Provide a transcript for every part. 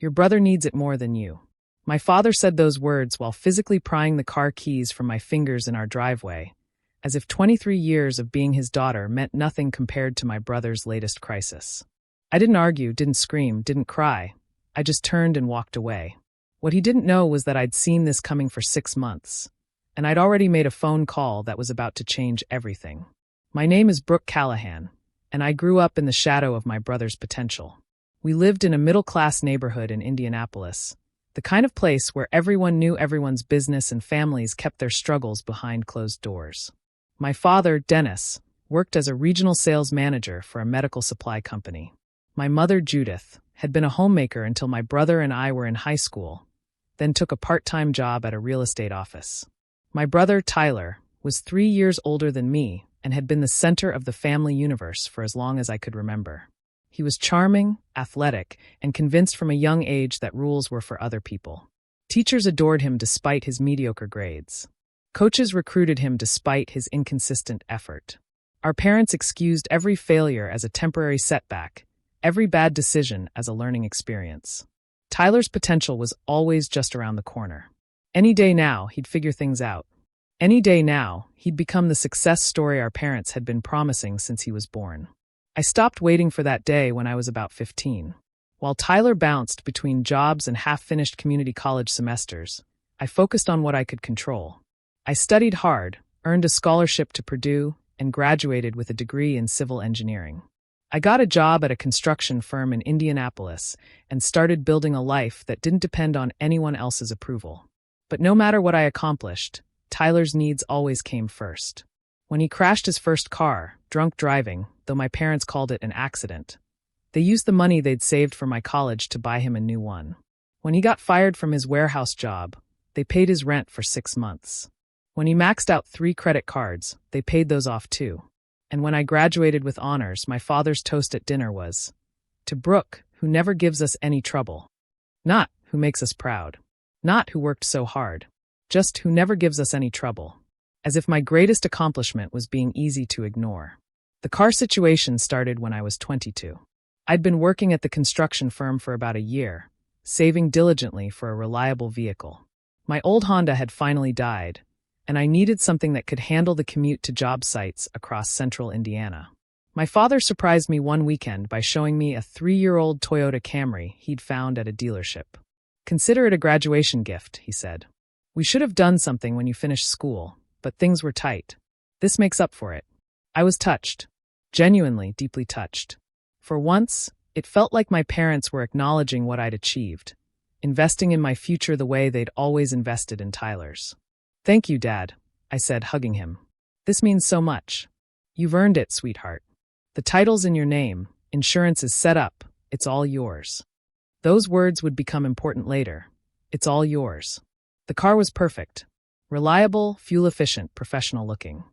Your brother needs it more than you. My father said those words while physically prying the car keys from my fingers in our driveway, as if 23 years of being his daughter meant nothing compared to my brother's latest crisis. I didn't argue, didn't scream, didn't cry. I just turned and walked away. What he didn't know was that I'd seen this coming for 6 months, and I'd already made a phone call that was about to change everything. My name is Brooke Callahan, and I grew up in the shadow of my brother's potential. We lived in a middle-class neighborhood in Indianapolis, the kind of place where everyone knew everyone's business and families kept their struggles behind closed doors. My father, Dennis, worked as a regional sales manager for a medical supply company. My mother, Judith, had been a homemaker until my brother and I were in high school, then took a part-time job at a real estate office. My brother, Tyler, was 3 years older than me and had been the center of the family universe for as long as I could remember. He was charming, athletic, and convinced from a young age that rules were for other people. Teachers adored him despite his mediocre grades. Coaches recruited him despite his inconsistent effort. Our parents excused every failure as a temporary setback, every bad decision as a learning experience. Tyler's potential was always just around the corner. Any day now, he'd figure things out. Any day now, he'd become the success story our parents had been promising since he was born. I stopped waiting for that day when I was about 15. While Tyler bounced between jobs and half-finished community college semesters, I focused on what I could control. I studied hard, earned a scholarship to Purdue, and graduated with a degree in civil engineering. I got a job at a construction firm in Indianapolis and started building a life that didn't depend on anyone else's approval. But no matter what I accomplished, Tyler's needs always came first. When he crashed his first car, drunk driving, though my parents called it an accident, they used the money they'd saved for my college to buy him a new one. When he got fired from his warehouse job, they paid his rent for 6 months. When he maxed out 3 credit cards, they paid those off too. And when I graduated with honors, my father's toast at dinner was, "To Brooke, who never gives us any trouble. Not who makes us proud. Not who worked so hard. Just who never gives us any trouble." As if my greatest accomplishment was being easy to ignore. The car situation started when I was 22. I'd been working at the construction firm for about a year, saving diligently for a reliable vehicle. My old Honda had finally died, and I needed something that could handle the commute to job sites across central Indiana. My father surprised me one weekend by showing me a 3-year-old Toyota Camry he'd found at a dealership. "Consider it a graduation gift," he said. "We should have done something when you finished school, but things were tight. This makes up for it." I was touched. Genuinely, deeply touched. For once, it felt like my parents were acknowledging what I'd achieved, investing in my future the way they'd always invested in Tyler's. "Thank you, Dad," I said, hugging him. "This means so much. You've earned it, sweetheart. The title's in your name, insurance is set up, it's all yours." Those words would become important later. It's all yours. The car was perfect. Reliable, fuel-efficient, professional-looking.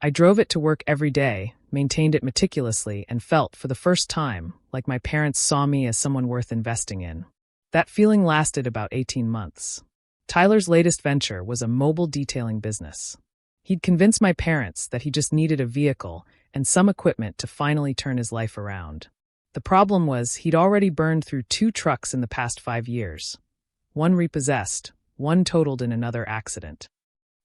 I drove it to work every day, maintained it meticulously, and felt, for the first time, like my parents saw me as someone worth investing in. That feeling lasted about 18 months. Tyler's latest venture was a mobile detailing business. He'd convinced my parents that he just needed a vehicle and some equipment to finally turn his life around. The problem was he'd already burned through 2 trucks in the past 5 years. One repossessed, one totaled in another accident.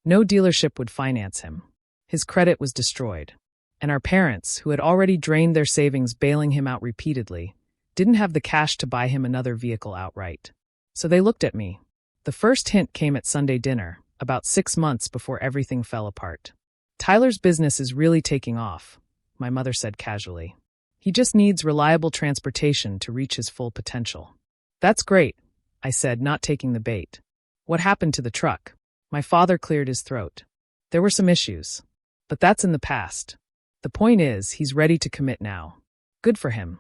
No dealership would finance him. His credit was destroyed. And our parents, who had already drained their savings bailing him out repeatedly, didn't have the cash to buy him another vehicle outright. So they looked at me. The first hint came at Sunday dinner, about 6 months before everything fell apart. "Tyler's business is really taking off," my mother said casually. "He just needs reliable transportation to reach his full potential." "That's great," I said, not taking the bait. "What happened to the truck?" My father cleared his throat. "There were some issues. But that's in the past. The point is, he's ready to commit now. Good for him."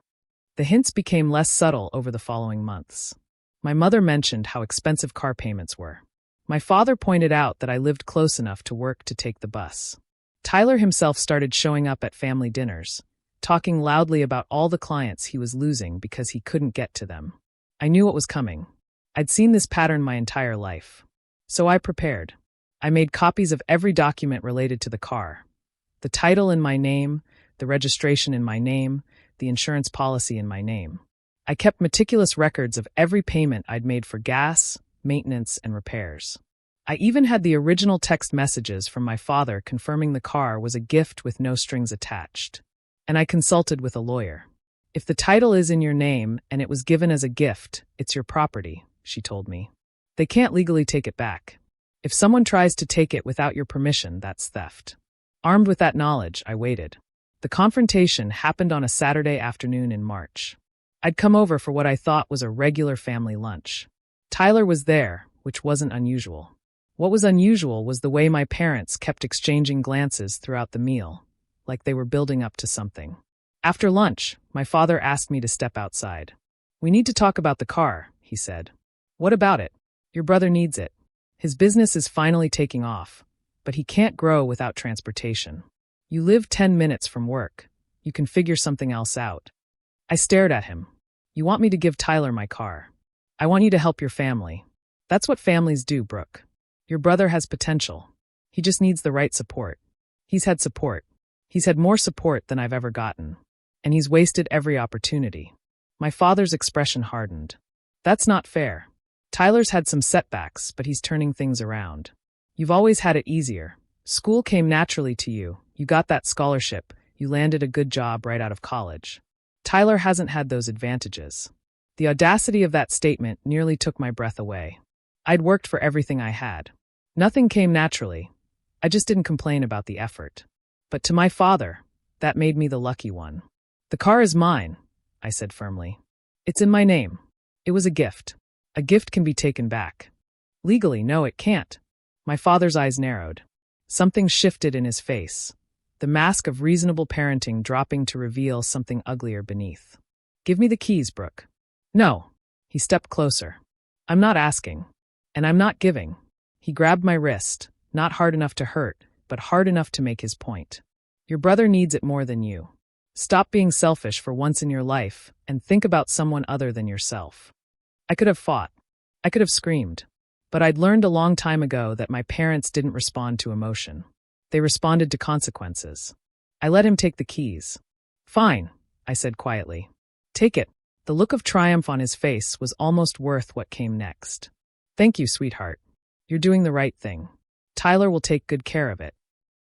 The hints became less subtle over the following months. My mother mentioned how expensive car payments were. My father pointed out that I lived close enough to work to take the bus. Tyler himself started showing up at family dinners, talking loudly about all the clients he was losing because he couldn't get to them. I knew what was coming. I'd seen this pattern my entire life. So I prepared. I made copies of every document related to the car. The title in my name, the registration in my name, the insurance policy in my name. I kept meticulous records of every payment I'd made for gas, maintenance, and repairs. I even had the original text messages from my father confirming the car was a gift with no strings attached. And I consulted with a lawyer. If the title is in your name and it was given as a gift, it's your property, she told me. They can't legally take it back. If someone tries to take it without your permission, that's theft. Armed with that knowledge, I waited. The confrontation happened on a Saturday afternoon in March. I'd come over for what I thought was a regular family lunch. Tyler was there, which wasn't unusual. What was unusual was the way my parents kept exchanging glances throughout the meal, like they were building up to something. After lunch, my father asked me to step outside. "We need to talk about the car," he said. "What about it?" "Your brother needs it. His business is finally taking off, but he can't grow without transportation. You live 10 minutes from work. You can figure something else out." I stared at him. "You want me to give Tyler my car. I want you to help your family. That's what families do, Brooke. Your brother has potential. He just needs the right support. He's had support. He's had more support than I've ever gotten. And he's wasted every opportunity." My father's expression hardened. "That's not fair. Tyler's had some setbacks, but he's turning things around. You've always had it easier. School came naturally to you. You got that scholarship. You landed a good job right out of college. Tyler hasn't had those advantages." The audacity of that statement nearly took my breath away. I'd worked for everything I had. Nothing came naturally. I just didn't complain about the effort. But to my father, that made me the lucky one. "The car is mine," I said firmly. "It's in my name. It was a gift. A gift can be taken back. Legally, no, it can't." My father's eyes narrowed. Something shifted in his face, the mask of reasonable parenting dropping to reveal something uglier beneath. "Give me the keys, Brooke." "No." He stepped closer. "I'm not asking. And I'm not giving." He grabbed my wrist, not hard enough to hurt, but hard enough to make his point. "Your brother needs it more than you. Stop being selfish for once in your life and think about someone other than yourself." I could have fought. I could have screamed. But I'd learned a long time ago that my parents didn't respond to emotion. They responded to consequences. I let him take the keys. "Fine," I said quietly. "Take it." The look of triumph on his face was almost worth what came next. "Thank you, sweetheart. You're doing the right thing. Tyler will take good care of it."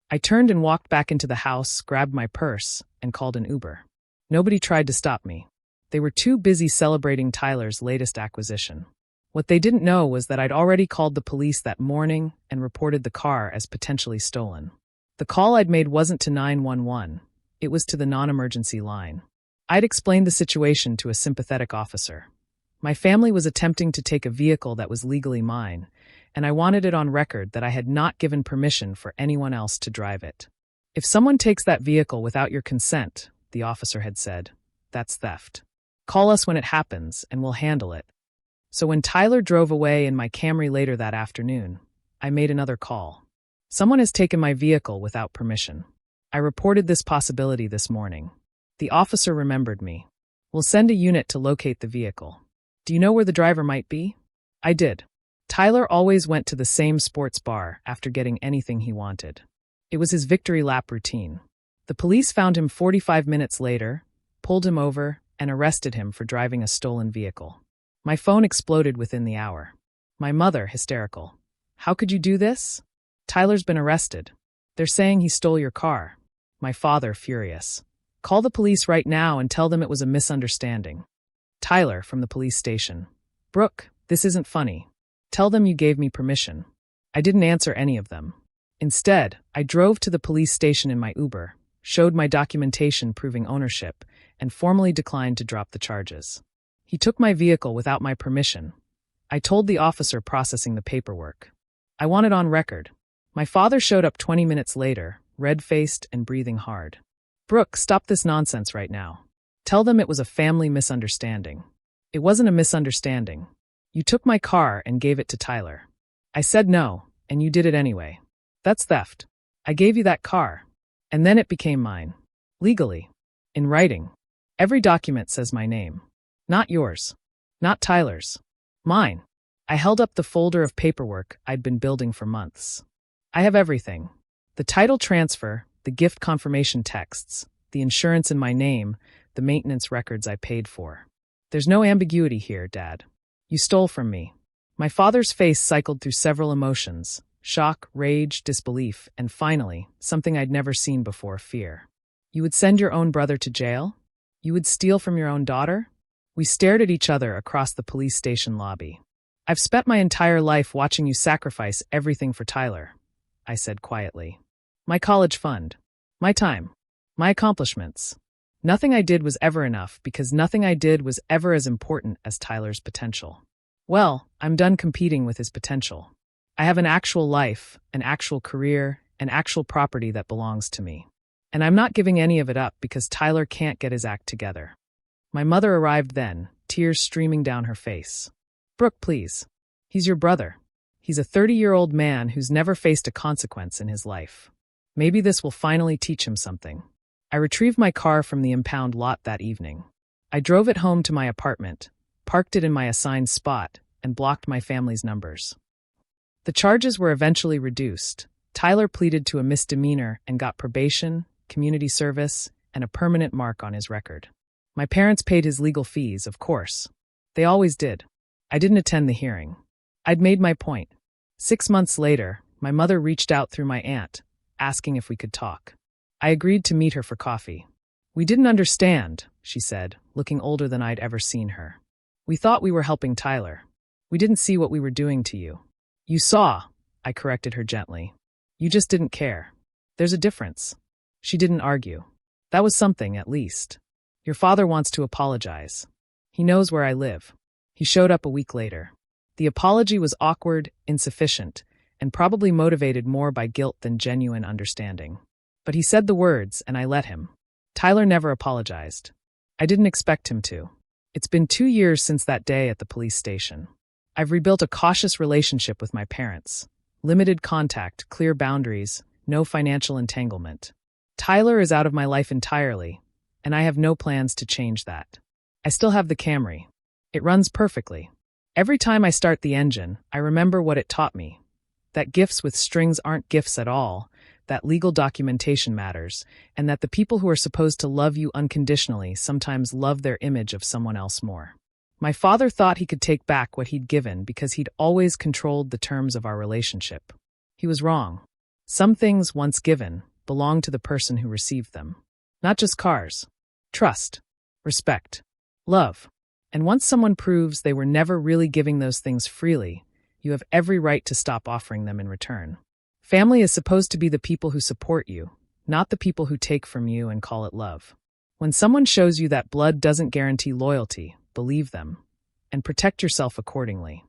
I turned and walked back into the house, grabbed my purse, and called an Uber. Nobody tried to stop me. They were too busy celebrating Tyler's latest acquisition. What they didn't know was that I'd already called the police that morning and reported the car as potentially stolen. The call I'd made wasn't to 911. It was to the non-emergency line. I'd explained the situation to a sympathetic officer. My family was attempting to take a vehicle that was legally mine, and I wanted it on record that I had not given permission for anyone else to drive it. "If someone takes that vehicle without your consent," the officer had said, "that's theft. Call us when it happens, and we'll handle it." So when Tyler drove away in my Camry later that afternoon, I made another call. "Someone has taken my vehicle without permission. I reported this possibility this morning." The officer remembered me. "We'll send a unit to locate the vehicle. Do you know where the driver might be?" I did. Tyler always went to the same sports bar after getting anything he wanted. It was his victory lap routine. The police found him 45 minutes later, pulled him over, and arrested him for driving a stolen vehicle. My phone exploded within the hour. My mother, hysterical. "How could you do this? Tyler's been arrested. They're saying he stole your car." My father, furious. "Call the police right now and tell them it was a misunderstanding." Tyler, from the police station. "Brooke, this isn't funny. Tell them you gave me permission." I didn't answer any of them. Instead, I drove to the police station in my Uber, showed my documentation proving ownership, and formally declined to drop the charges. He took my vehicle without my permission. I told the officer processing the paperwork. I want it on record. My father showed up 20 minutes later, red-faced and breathing hard. "Brooke, stop this nonsense right now. Tell them it was a family misunderstanding." "It wasn't a misunderstanding. You took my car and gave it to Tyler. I said no, and you did it anyway. That's theft. I gave you that car. And then it became mine. Legally. In writing. Every document says my name. Not yours. Not Tyler's. Mine." I held up the folder of paperwork I'd been building for months. "I have everything. The title transfer, the gift confirmation texts, the insurance in my name, the maintenance records I paid for. There's no ambiguity here, Dad. You stole from me. My father's face cycled through several emotions: shock, rage, disbelief, and finally, something I'd never seen before, fear. You would send your own brother to jail? You would steal from your own daughter? We stared at each other across the police station lobby. I've spent my entire life watching you sacrifice everything for Tyler, I said quietly. My college fund. My time. My accomplishments. Nothing I did was ever enough because nothing I did was ever as important as Tyler's potential. Well, I'm done competing with his potential. I have an actual life, an actual career, an actual property that belongs to me. And I'm not giving any of it up because Tyler can't get his act together. My mother arrived then, tears streaming down her face. Brooke, please. He's your brother. He's a 30-year-old man who's never faced a consequence in his life. Maybe this will finally teach him something. I retrieved my car from the impound lot that evening. I drove it home to my apartment, parked it in my assigned spot, and blocked my family's numbers. The charges were eventually reduced. Tyler pleaded to a misdemeanor and got probation, community service, and a permanent mark on his record. My parents paid his legal fees, of course. They always did. I didn't attend the hearing. I'd made my point. 6 months later, my mother reached out through my aunt, asking if we could talk. I agreed to meet her for coffee. We didn't understand, she said, looking older than I'd ever seen her. We thought we were helping Tyler. We didn't see what we were doing to you. You saw, I corrected her gently. You just didn't care. There's a difference. She didn't argue. That was something, at least. Your father wants to apologize. He knows where I live. He showed up a week later. The apology was awkward, insufficient, and probably motivated more by guilt than genuine understanding. But he said the words, and I let him. Tyler never apologized. I didn't expect him to. It's been 2 years since that day at the police station. I've rebuilt a cautious relationship with my parents. Limited contact, clear boundaries, no financial entanglement. Tyler is out of my life entirely, and I have no plans to change that. I still have the Camry. It runs perfectly. Every time I start the engine, I remember what it taught me. That gifts with strings aren't gifts at all, that legal documentation matters, and that the people who are supposed to love you unconditionally sometimes love their image of someone else more. My father thought he could take back what he'd given because he'd always controlled the terms of our relationship. He was wrong. Some things, once given, belong to the person who received them. Not just cars. Trust, respect, love. And once someone proves they were never really giving those things freely, you have every right to stop offering them in return. Family is supposed to be the people who support you, not the people who take from you and call it love. When someone shows you that blood doesn't guarantee loyalty, believe them, and protect yourself accordingly.